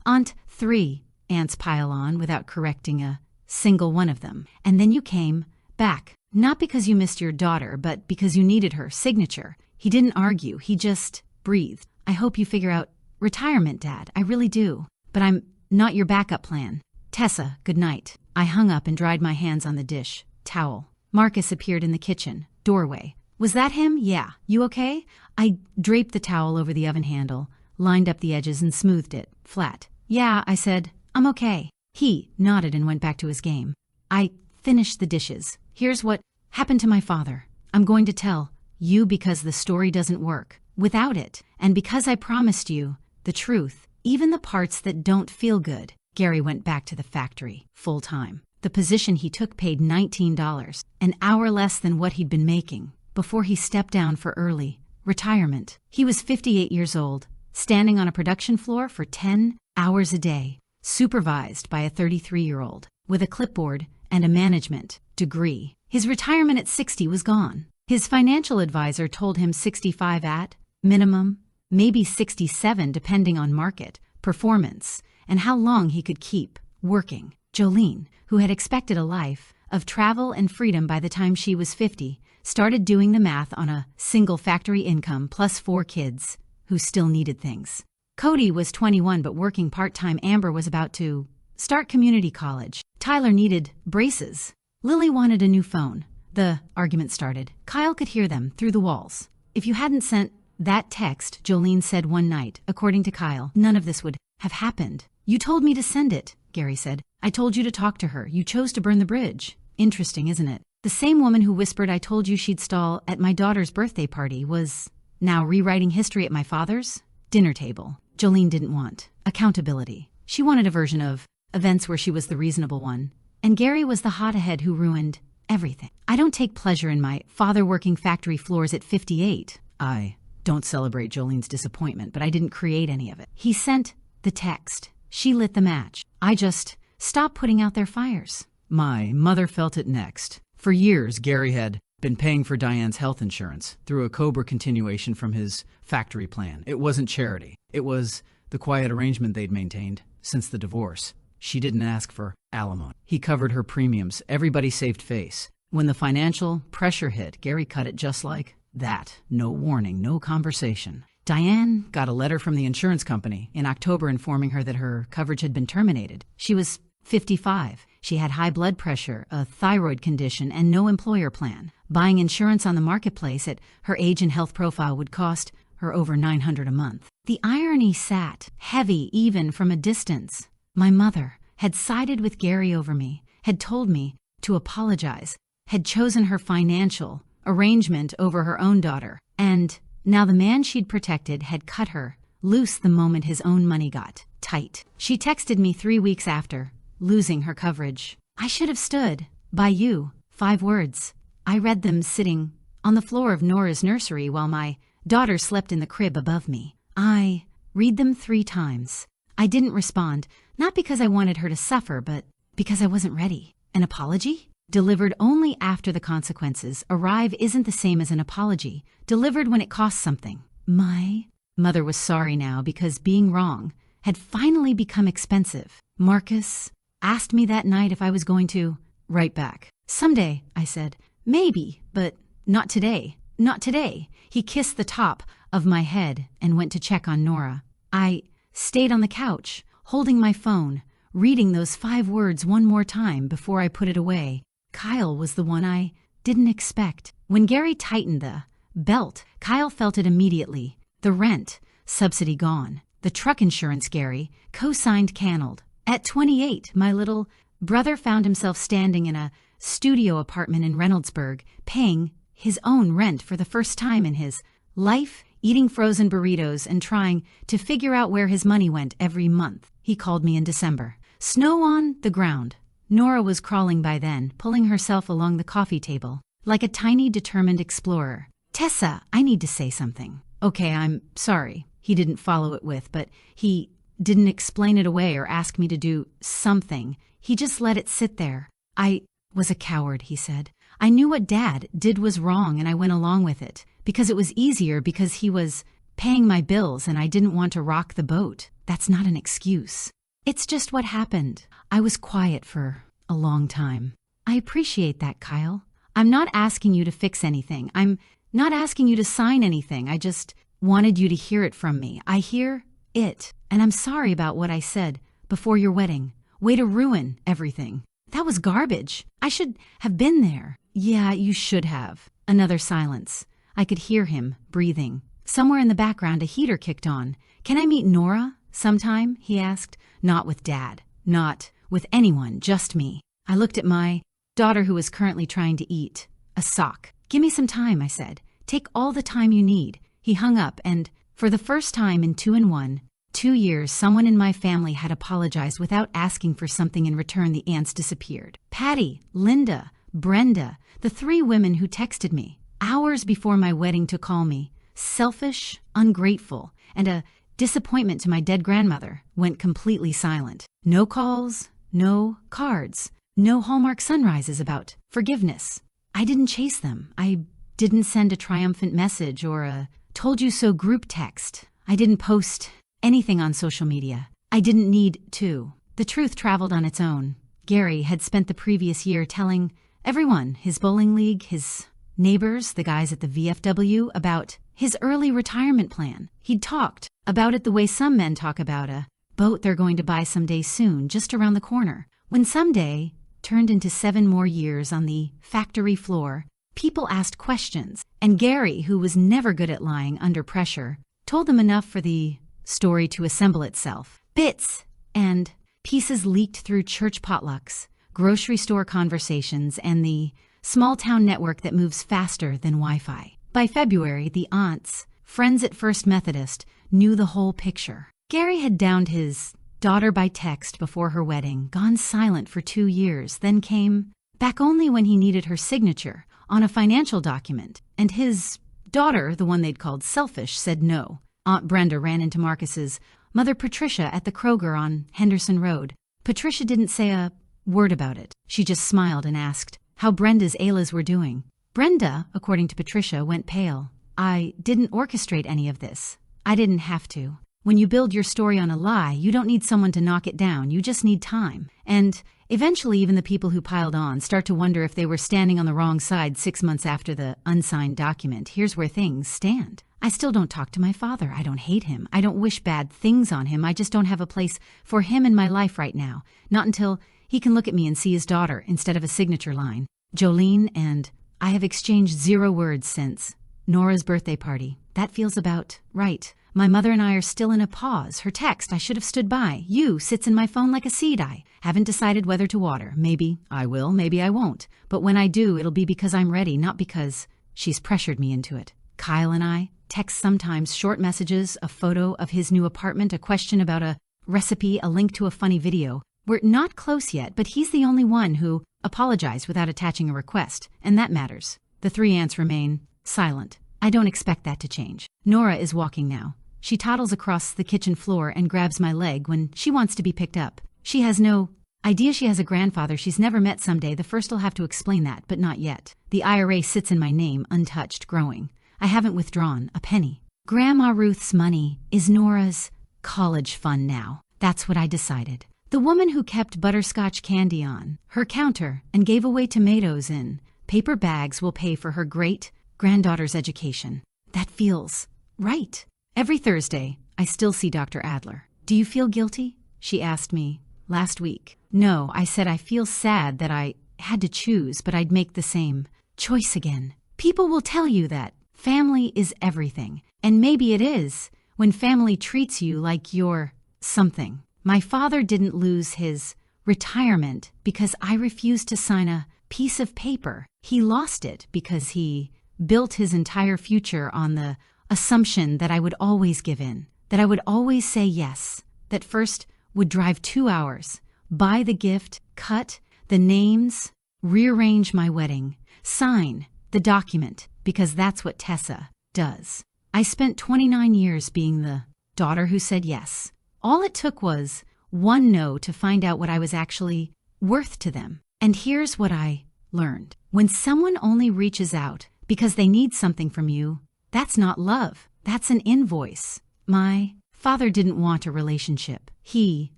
Aunt 3, aunts pile on without correcting a single one of them. And then you came back, not because you missed your daughter, but because you needed her signature. He didn't argue. He just breathed. I hope you figure out retirement, Dad. I really do. But I'm not your backup plan. Tessa, good night. I hung up and dried my hands on the dish towel. Marcus appeared in the kitchen doorway. Was that him? Yeah. You okay? I draped the towel over the oven handle, lined up the edges and smoothed it flat. Yeah, I said. I'm okay. He nodded and went back to his game. I finished the dishes. Here's what happened to my father. I'm going to tell you because the story doesn't work without it, and because I promised you the truth, even the parts that don't feel good. Gary went back to the factory, full-time. The position he took paid $19, an hour less than what he'd been making, before he stepped down for early retirement. He was 58 years old, standing on a production floor for 10 hours a day, supervised by a 33-year-old, with a clipboard and a management degree. His retirement at 60 was gone. His financial advisor told him 65 at minimum, maybe 67 depending on market, performance, and how long he could keep working. Jolene, who had expected a life of travel and freedom by the time she was 50, started doing the math on a single factory income plus 4 kids who still needed things. Cody was 21 but working part-time. Amber was about to start community college. Tyler needed braces. Lily wanted a new phone. The argument started. Kyle could hear them through the walls. If you hadn't sent that text, Jolene said one night, according to Kyle, none of this would have happened. You told me to send it, Gary said. I told you to talk to her. You chose to burn the bridge. Interesting, isn't it? The same woman who whispered I told you she'd stall at my daughter's birthday party was now rewriting history at my father's dinner table. Jolene didn't want accountability. She wanted a version of events where she was the reasonable one, and Gary was the hothead who ruined everything. I don't take pleasure in my father working factory floors at 58. I don't celebrate Jolene's disappointment, but I didn't create any of it. He sent the text. She lit the match. I just stopped putting out their fires. My mother felt it next. For years, Gary had been paying for Diane's health insurance through a COBRA continuation from his factory plan. It wasn't charity. It was the quiet arrangement they'd maintained since the divorce. She didn't ask for alimony. He covered her premiums. Everybody saved face. When the financial pressure hit, Gary cut it just like that. No warning, no conversation. Diane got a letter from the insurance company in October informing her that her coverage had been terminated. She was 55. She had high blood pressure, a thyroid condition, and no employer plan. Buying insurance on the marketplace at her age and health profile would cost her over $900 a month. The irony sat heavy even from a distance. My mother had sided with Gary over me, had told me to apologize, had chosen her financial arrangement over her own daughter, and now the man she'd protected had cut her loose the moment his own money got tight. She texted me 3 weeks after, losing her coverage. I should have stood by you. 5 words. I read them sitting on the floor of Nora's nursery while my daughter slept in the crib above me. I read them 3 times. I didn't respond, not because I wanted her to suffer, but because I wasn't ready. An apology? Delivered only after the consequences arrive isn't the same as an apology, delivered when it costs something. My mother was sorry now because being wrong had finally become expensive. Marcus asked me that night if I was going to write back. Someday, I said. Maybe, but not today. Not today. He kissed the top of my head and went to check on Nora. I stayed on the couch, holding my phone, reading those 5 words one more time before I put it away. Kyle was the one I didn't expect. When Gary tightened the belt, Kyle felt it immediately. The rent, subsidy gone. The truck insurance Gary co-signed canceled. At 28, my little brother found himself standing in a studio apartment in Reynoldsburg, paying his own rent for the first time in his life, eating frozen burritos and trying to figure out where his money went every month. He called me in December. Snow on the ground. Nora was crawling by then, pulling herself along the coffee table, like a tiny, determined explorer. Tessa, I need to say something. Okay, I'm sorry. He didn't follow it with, but he didn't explain it away or ask me to do something. He just let it sit there. I was a coward, he said. I knew what Dad did was wrong and I went along with it. Because it was easier, because he was paying my bills and I didn't want to rock the boat. That's not an excuse. It's just what happened. I was quiet for a long time. I appreciate that, Kyle. I'm not asking you to fix anything. I'm not asking you to sign anything. I just wanted you to hear it from me. I hear it. And I'm sorry about what I said before your wedding. Way to ruin everything. That was garbage. I should have been there. Yeah, you should have. Another silence. I could hear him breathing. Somewhere in the background, a heater kicked on. Can I meet Nora sometime? He asked. Not with Dad. Not with anyone, just me. I looked at my daughter who was currently trying to eat a sock. Give me some time, I said. Take all the time you need. He hung up and, for the first time in 2 years, someone in my family had apologized without asking for something in return. The ants disappeared. Patty, Linda, Brenda, the 3 women who texted me hours before my wedding to call me selfish, ungrateful, and a disappointment to my dead grandmother, went completely silent. No calls, no cards, no Hallmark sunrises about forgiveness. I didn't chase them. I didn't send a triumphant message or a told you so group text. I didn't post anything on social media. I didn't need to. The truth traveled on its own. Gary had spent the previous year telling everyone, his bowling league, his neighbors, the guys at the VFW, about his early retirement plan. He'd talked about it the way some men talk about a boat they're going to buy someday soon, just around the corner. When someday turned into 7 more years on the factory floor, people asked questions, and Gary, who was never good at lying under pressure, told them enough for the story to assemble itself. Bits and pieces leaked through church potlucks, grocery store conversations, and the small-town network that moves faster than Wi-Fi. By February, the aunts, friends at First Methodist, knew the whole picture. Gary had downed his daughter by text before her wedding, gone silent for 2 years, then came back only when he needed her signature on a financial document. And his daughter, the one they'd called selfish, said no. Aunt Brenda ran into Marcus's mother Patricia at the Kroger on Henderson Road. Patricia didn't say a word about it. She just smiled and asked how Brenda's Aylas were doing. Brenda, according to Patricia, went pale. I didn't orchestrate any of this. I didn't have to. When you build your story on a lie, you don't need someone to knock it down. You just need time. And eventually, even the people who piled on start to wonder if they were standing on the wrong side 6 months after the unsigned document. Here's where things stand. I still don't talk to my father. I don't hate him. I don't wish bad things on him. I just don't have a place for him in my life right now. Not until he can look at me and see his daughter instead of a signature line. Jolene and I have exchanged 0 words since Nora's birthday party. That feels about right. My mother and I are still in a pause. Her text, I should have stood by. You sits in my phone like a seed. I haven't decided whether to water. Maybe I will, maybe I won't. But when I do, it'll be because I'm ready, not because she's pressured me into it. Kyle and I text sometimes, short messages, a photo of his new apartment, a question about a recipe, a link to a funny video. We're not close yet, but he's the only one who apologized without attaching a request, and that matters. The 3 aunts remain silent. I don't expect that to change. Nora is walking now. She toddles across the kitchen floor and grabs my leg when she wants to be picked up. She has no idea she has a grandfather she's never met. Someday the first will have to explain that, but not yet. The IRA sits in my name, untouched, growing. I haven't withdrawn a penny. Grandma Ruth's money is Nora's college fund now. That's what I decided. The woman who kept butterscotch candy on her counter and gave away tomatoes in paper bags will pay for her great-granddaughter's education. That feels right. Every Thursday, I still see Dr. Adler. Do you feel guilty? She asked me last week. No, I said I feel sad that I had to choose, but I'd make the same choice again. People will tell you that family is everything, and maybe it is when family treats you like you're something. My father didn't lose his retirement because I refused to sign a piece of paper. He lost it because he built his entire future on the assumption that I would always give in, that I would always say yes, that first would drive 2 hours, buy the gift, cut the names, rearrange my wedding, sign the document, because that's what Tessa does. I spent 29 years being the daughter who said yes. All it took was one no to find out what I was actually worth to them. And here's what I learned. When someone only reaches out because they need something from you, that's not love. That's an invoice. My father didn't want a relationship. He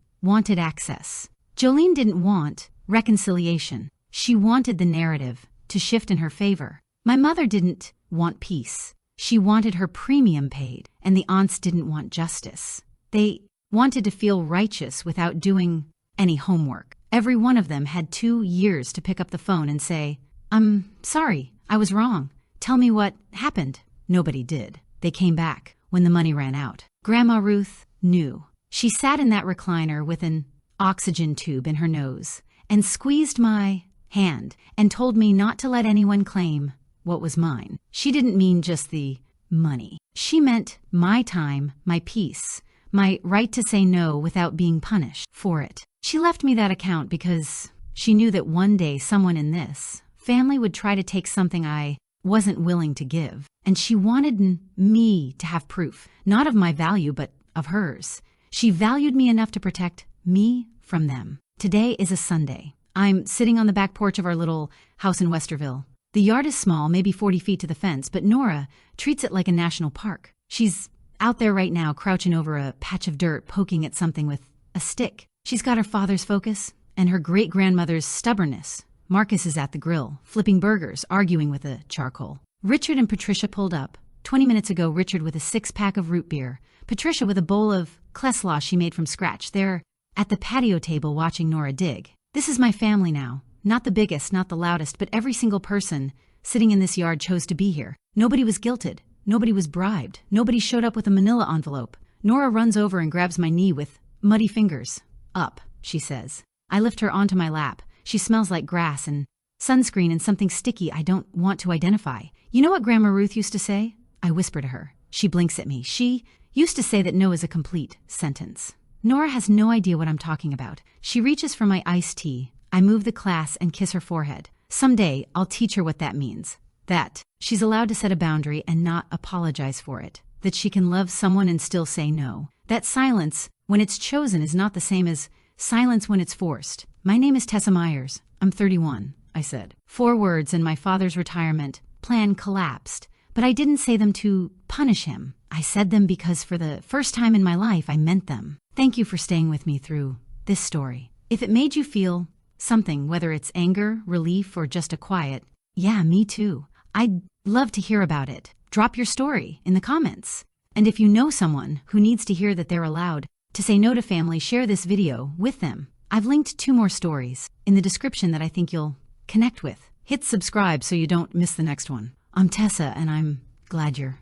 wanted access. Jolene didn't want reconciliation. She wanted the narrative to shift in her favor. My mother didn't want peace. She wanted her premium paid, and the aunts didn't want justice. They wanted to feel righteous without doing any homework. Every one of them had 2 years to pick up the phone and say, "I'm sorry, I was wrong. Tell me what happened." Nobody did. They came back when the money ran out. Grandma Ruth knew. She sat in that recliner with an oxygen tube in her nose and squeezed my hand and told me not to let anyone claim what was mine. She didn't mean just the money. She meant my time, my peace, my right to say no without being punished for it. She left me that account because she knew that one day someone in this family would try to take something I wasn't willing to give. And she wanted me to have proof, not of my value, but of hers. She valued me enough to protect me from them. Today is a Sunday. I'm sitting on the back porch of our little house in Westerville. The yard is small, maybe 40 feet to the fence, but Nora treats it like a national park. She's out there right now, crouching over a patch of dirt, poking at something with a stick. She's got her father's focus and her great-grandmother's stubbornness. Marcus is at the grill, flipping burgers, arguing with a charcoal. Richard and Patricia pulled up. 20 minutes ago, Richard with a 6-pack of root beer. Patricia with a bowl of Kleslaw she made from scratch. They're at the patio table watching Nora dig. This is my family now. Not the biggest, not the loudest, but every single person sitting in this yard chose to be here. Nobody was guilted. Nobody was bribed. Nobody showed up with a manila envelope. Nora runs over and grabs my knee with muddy fingers. "Up," she says. I lift her onto my lap. She smells like grass and sunscreen and something sticky I don't want to identify. "You know what Grandma Ruth used to say?" I whisper to her. She blinks at me. She used to say that no is a complete sentence. Nora has no idea what I'm talking about. She reaches for my iced tea. I move the glass and kiss her forehead. Someday, I'll teach her what that means. That she's allowed to set a boundary and not apologize for it. That she can love someone and still say no. That silence, when it's chosen, is not the same as silence when it's forced. "My name is Tessa Myers. I'm 31, I said. 4 words and my father's retirement plan collapsed. But I didn't say them to punish him. I said them because for the first time in my life, I meant them. Thank you for staying with me through this story. If it made you feel something, whether it's anger, relief, or just a quiet, "Yeah, me too," I'd love to hear about it. Drop your story in the comments. And if you know someone who needs to hear that they're allowed to say no to family, share this video with them. I've linked 2 more stories in the description that I think you'll connect with. Hit subscribe so you don't miss the next one. I'm Tessa, and I'm glad you're